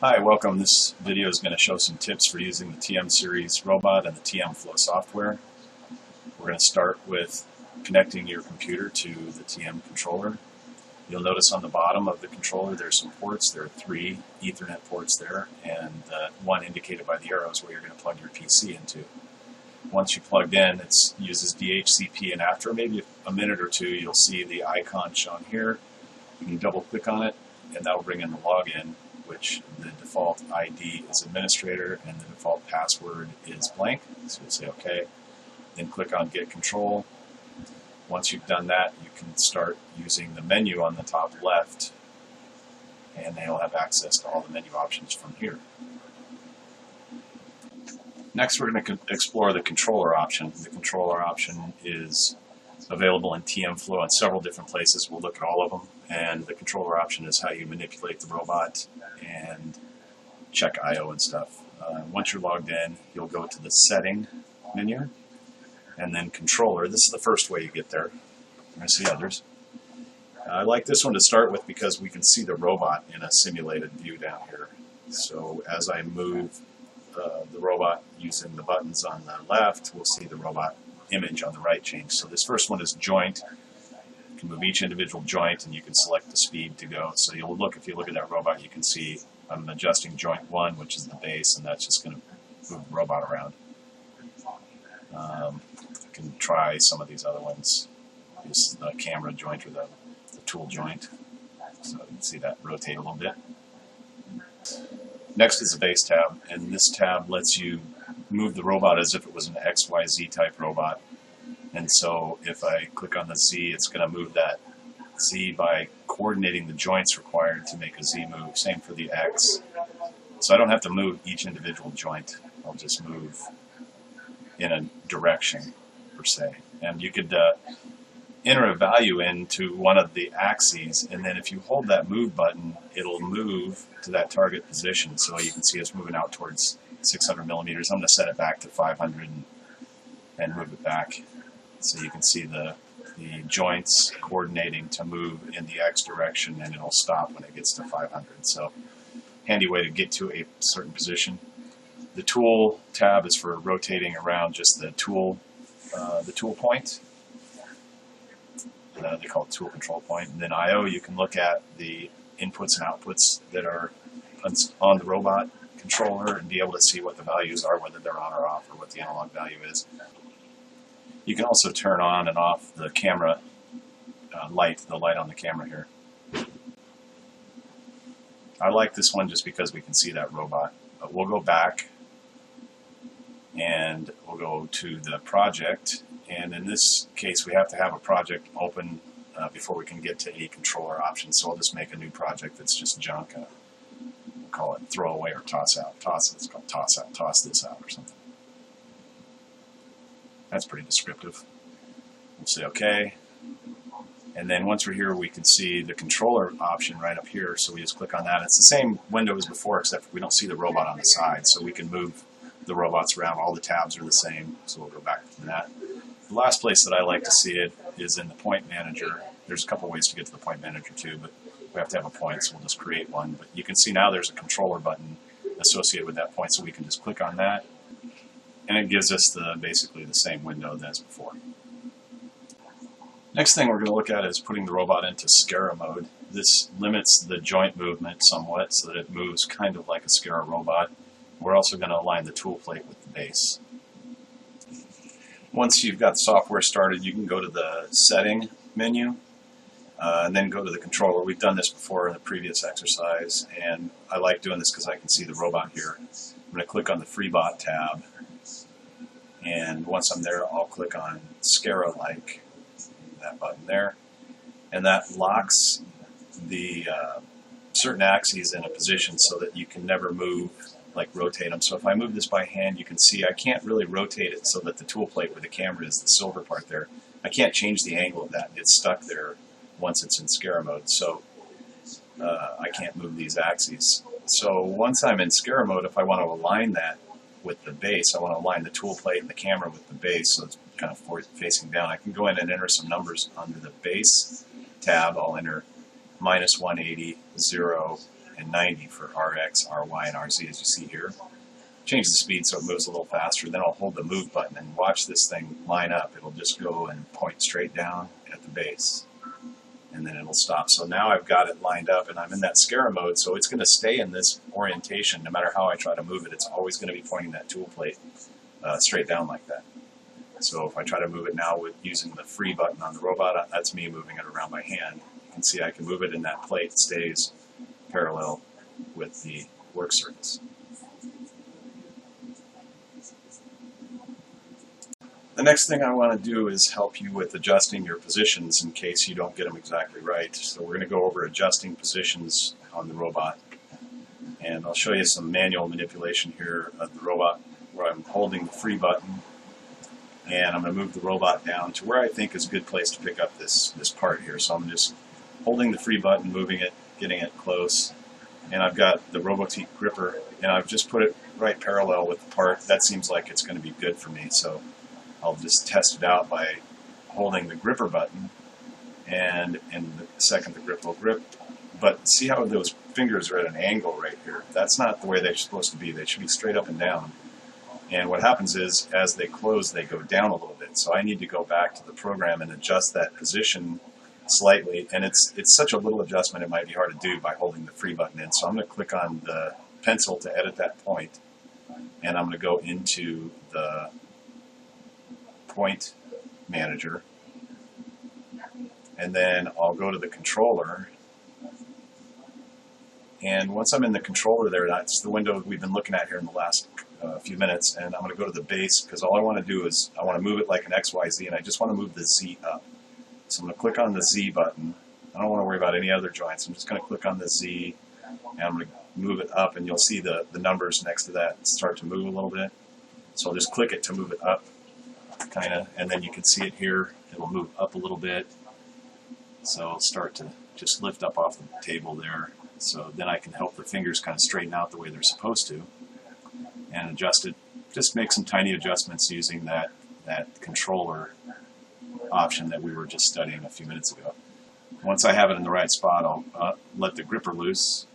Hi, welcome. This video is going to show some tips for using the TM series robot and the TMFlow software. We're going to start with connecting your computer to the TM controller. You'll notice on the bottom of the controller there's some ports. There are 3 Ethernet ports there, and one indicated by the arrows where you're going to plug your PC into. Once you plugged in, it uses DHCP, and after maybe a minute or two you'll see the icon shown here. You can double click on it and that will bring in the login, which the default ID is administrator and the default password is blank. So you'll say OK. Then click on Get Control. Once you've done that, you can start using the menu on the top left, and then you'll have access to all the menu options from here. Next, we're going to explore the controller option. The controller option is available in TMFlow in several different places. We'll look at all of them. And the controller option is how you manipulate the robot and check I/O and stuff. Once you're logged in, you'll go to the Setting menu and then Controller. This is the first way you get there. You're going to see others. I like this one to start with because we can see the robot in a simulated view down here. So as I move the robot using the buttons on the left, we'll see the robot image on the right change. So this first one is joint. You can move each individual joint and you can select the speed to go. So you'll look, if you look at that robot, you can see I'm adjusting joint 1, which is the base, and that's just going to move the robot around. I can try some of these other ones. This is the camera joint or the tool joint. So you can see that rotate a little bit. Next is the base tab, and this tab lets you move the robot as if it was an XYZ type robot. And so if I click on the Z, it's going to move that Z by coordinating the joints required to make a Z move. Same for the X. So I don't have to move each individual joint. I'll just move in a direction, per se. And you could enter a value into one of the axes, and then if you hold that move button, it'll move to that target position. So you can see it's moving out towards 600 millimeters. I'm going to set it back to 500 and move it back. So you can see the joints coordinating to move in the X direction, and it'll stop when it gets to 500. So handy way to get to a certain position. The tool tab is for rotating around just the tool point. They call it tool control point. And then I/O, you can look at the inputs and outputs that are on the robot controller and be able to see what the values are, whether they're on or off, or what the analog value is. You can also turn on and off the camera light, the light on the camera here. I like this one just because we can see that robot. But we'll go back and we'll go to the project. And in this case, we have to have a project open before we can get to any controller options. So I'll just make a new project that's just junk. We'll call it throw away or toss out. It's called toss out, toss this out or something. That's pretty descriptive. We'll say OK. And then once we're here, we can see the controller option right up here. So we just click on that. It's the same window as before, except we don't see the robot on the side. So we can move the robots around. All the tabs are the same. So we'll go back to that. The last place that I like to see it is in the point manager. There's a couple ways to get to the point manager too, but we have to have a point, so we'll just create one. But you can see now there's a controller button associated with that point, so we can just click on that. And it gives us basically the same window as before. Next thing we're going to look at is putting the robot into SCARA mode. This limits the joint movement somewhat so that it moves kind of like a SCARA robot. We're also going to align the tool plate with the base. Once you've got the software started, you can go to the Setting menu and then go to the controller. We've done this before in the previous exercise, and I like doing this because I can see the robot here. I'm going to click on the FreeBot tab. And once I'm there, I'll click on SCARA-like, that button there, and that locks the certain axes in a position so that you can never move, like rotate them. So if I move this by hand, you can see I can't really rotate it so that the tool plate where the camera is, the silver part there, I can't change the angle of that. It's stuck there once it's in SCARA mode, so I can't move these axes. So once I'm in SCARA mode, if I want to align that with the base, I want to align the tool plate and the camera with the base so it's kind of facing down. I can go in and enter some numbers under the base tab. I'll enter -180, 0, and 90 for RX, RY, and RZ, as you see here. Change the speed so it moves a little faster, then I'll hold the move button and watch this thing line up. It'll just go and point straight down at the base, and then it'll stop. So now I've got it lined up, and I'm in that Scara mode, so it's going to stay in this orientation. No matter how I try to move it, it's always going to be pointing that tool plate straight down like that. So if I try to move it now with using the free button on the robot, that's me moving it around by hand. You can see I can move it and that plate stays parallel with the work surface. The next thing I want to do is help you with adjusting your positions in case you don't get them exactly right. So we're going to go over adjusting positions on the robot. And I'll show you some manual manipulation here of the robot where I'm holding the free button. And I'm going to move the robot down to where I think is a good place to pick up this part here. So I'm just holding the free button, moving it, getting it close. And I've got the Robotique gripper, and I've just put it right parallel with the part. That seems like it's going to be good for me. So I'll just test it out by holding the gripper button, and in the second the grip will grip. But see how those fingers are at an angle right here? That's not the way they're supposed to be. They should be straight up and down. And what happens is, as they close, they go down a little bit. So I need to go back to the program and adjust that position slightly. And it's such a little adjustment, it might be hard to do by holding the free button in. So I'm going to click on the pencil to edit that point, and I'm going to go into the point manager, and then I'll go to the controller, and once I'm in the controller there, that's the window we've been looking at here in the last few minutes, and I'm going to go to the base because all I want to do is I want to move it like an XYZ, and I just want to move the Z up. So I'm going to click on the Z button. I don't want to worry about any other joints. I'm just going to click on the Z, and I'm going to move it up, and you'll see the numbers next to that start to move a little bit. So I'll just click it to move it up, kind of, and then you can see it here. It'll move up a little bit. So I'll start to just lift up off the table there. So then I can help the fingers kind of straighten out the way they're supposed to and adjust it. Just make some tiny adjustments using that controller option that we were just studying a few minutes ago. Once I have it in the right spot, I'll let the gripper loose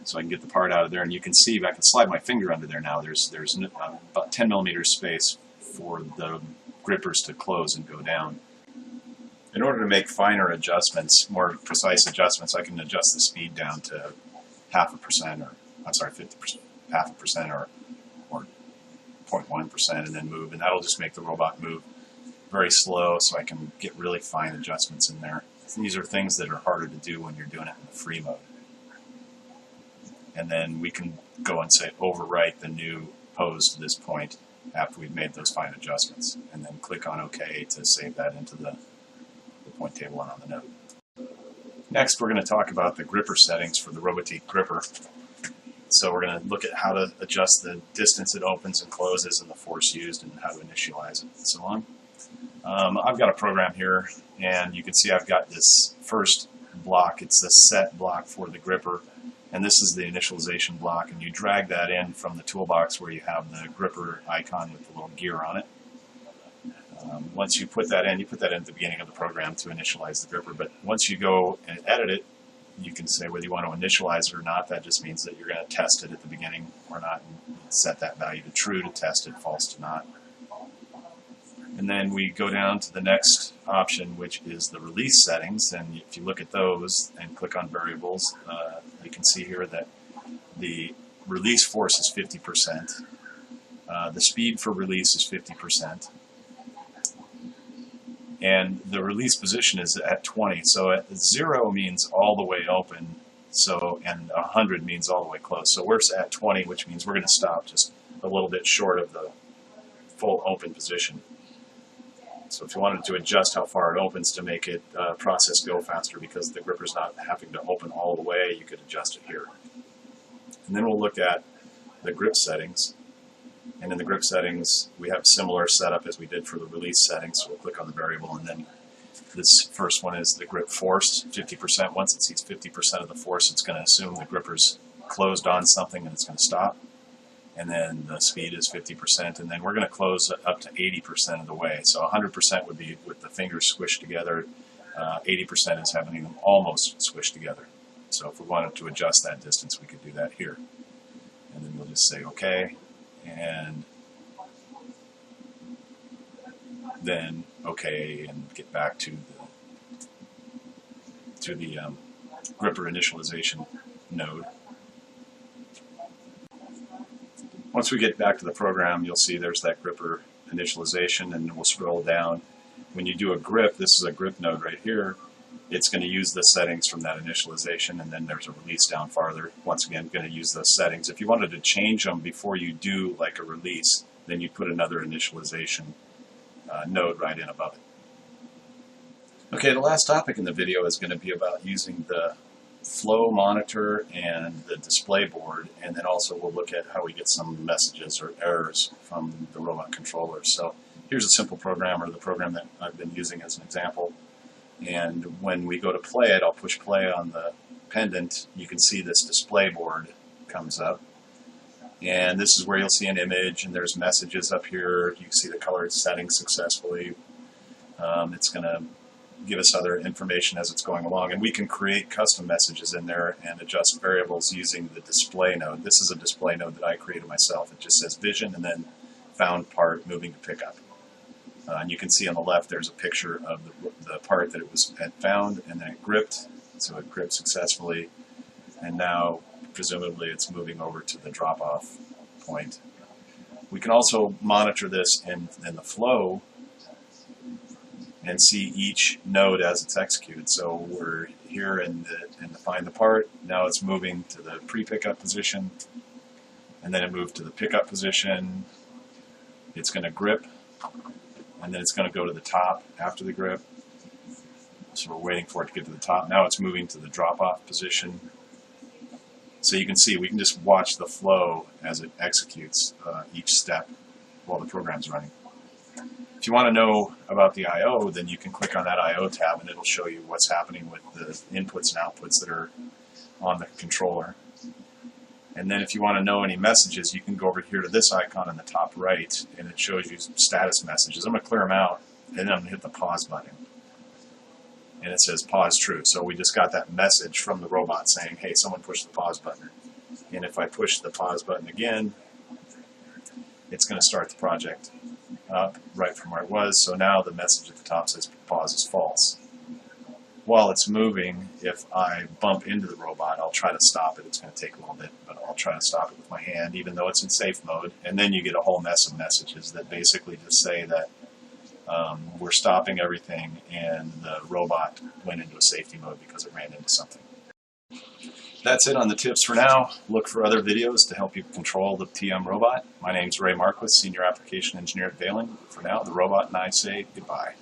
so I can get the part out of there. And you can see I can slide my finger under there now. There's about 10 millimeters space for the grippers to close and go down. In order to make finer adjustments, more precise adjustments, I can adjust the speed down to 0.5%, or I'm sorry, 50%, 0.5%, or 0.1%, and then move, and that'll just make the robot move very slow, so I can get really fine adjustments in there. These are things that are harder to do when you're doing it in the free mode. And then we can go and say overwrite the new pose to this point after we've made those fine adjustments, and then click on OK to save that into the point table and on the node. Next, we're going to talk about the gripper settings for the Robotique gripper. So we're going to look at how to adjust the distance it opens and closes and the force used and how to initialize it and so on. I've got a program here, and you can see I've got this first block. It's the set block for the gripper, and this is the initialization block, and you drag that in from the toolbox where you have the gripper icon with the little gear on it. Once you put that in at the beginning of the program to initialize the gripper, but once you go and edit it, you can say whether you want to initialize it or not. That just means that you're going to test it at the beginning or not, and set that value to true to test it, false to not. And then we go down to the next option, which is the release settings, and if you look at those and click on variables, you can see here that the release force is 50%, the speed for release is 50%, and the release position is at 20. So at 0 means all the way open, and 100 means all the way closed. So we're at 20, which means we're going to stop just a little bit short of the full open position. So if you wanted to adjust how far it opens to make it process go faster because the gripper's not having to open all the way, you could adjust it here. And then we'll look at the grip settings. And in the grip settings, we have similar setup as we did for the release settings. So we'll click on the variable, and then this first one is the grip force, 50%. Once it sees 50% of the force, it's going to assume the gripper's closed on something and it's going to stop. And then the speed is 50%, and then we're going to close up to 80% of the way. So 100% would be with the fingers squished together. 80% is having them almost squished together. So if we wanted to adjust that distance, we could do that here. And then we'll just say OK, and then OK, and get back to the gripper initialization node. Once we get back to the program, you'll see there's that gripper initialization, and we'll scroll down. When you do a grip, this is a grip node right here, it's going to use the settings from that initialization, and then there's a release down farther. Once again, going to use those settings. If you wanted to change them before you do like a release, then you put another initialization node right in above it. Okay, the last topic in the video is going to be about using the flow monitor and the display board, and then also we'll look at how we get some messages or errors from the robot controller. So here's a simple program, or the program that I've been using as an example. And when we go to play it, I'll push play on the pendant. You can see this display board comes up. And this is where you'll see an image, and there's messages up here. You can see the colored settings successfully. It's going to give us other information as it's going along. And we can create custom messages in there and adjust variables using the display node. This is a display node that I created myself. It just says vision and then found part moving to pickup. And you can see on the left there's a picture of the part that it had found, and then it gripped. So it gripped successfully, and now presumably it's moving over to the drop-off point. We can also monitor this in the flow and see each node as it's executed. So we're here in the find the part. Now it's moving to the pre-pickup position, and then it moved to the pickup position. It's going to grip, and then it's going to go to the top after the grip. So we're waiting for it to get to the top. Now it's moving to the drop-off position. So you can see we can just watch the flow as it executes each step while the program's running. If you want to know about the I/O, then you can click on that I/O tab, and it'll show you what's happening with the inputs and outputs that are on the controller. And then if you want to know any messages, you can go over here to this icon in the top right, and it shows you status messages. I'm going to clear them out, and then I'm going to hit the pause button. And it says pause true. So we just got that message from the robot saying, hey, someone pushed the pause button. And if I push the pause button again, it's going to start the project up right from where it was. So now the message at the top says pause is false. While it's moving, if I bump into the robot, I'll try to stop it. It's going to take a little bit, but I'll try to stop it with my hand, even though it's in safe mode. And then you get a whole mess of messages that basically just say that we're stopping everything, and the robot went into a safety mode because it ran into something. That's it on the tips for now. Look for other videos to help you control the TM robot. My name's Ray Marquis, Senior Application Engineer at Valen. For now, the robot and I say goodbye.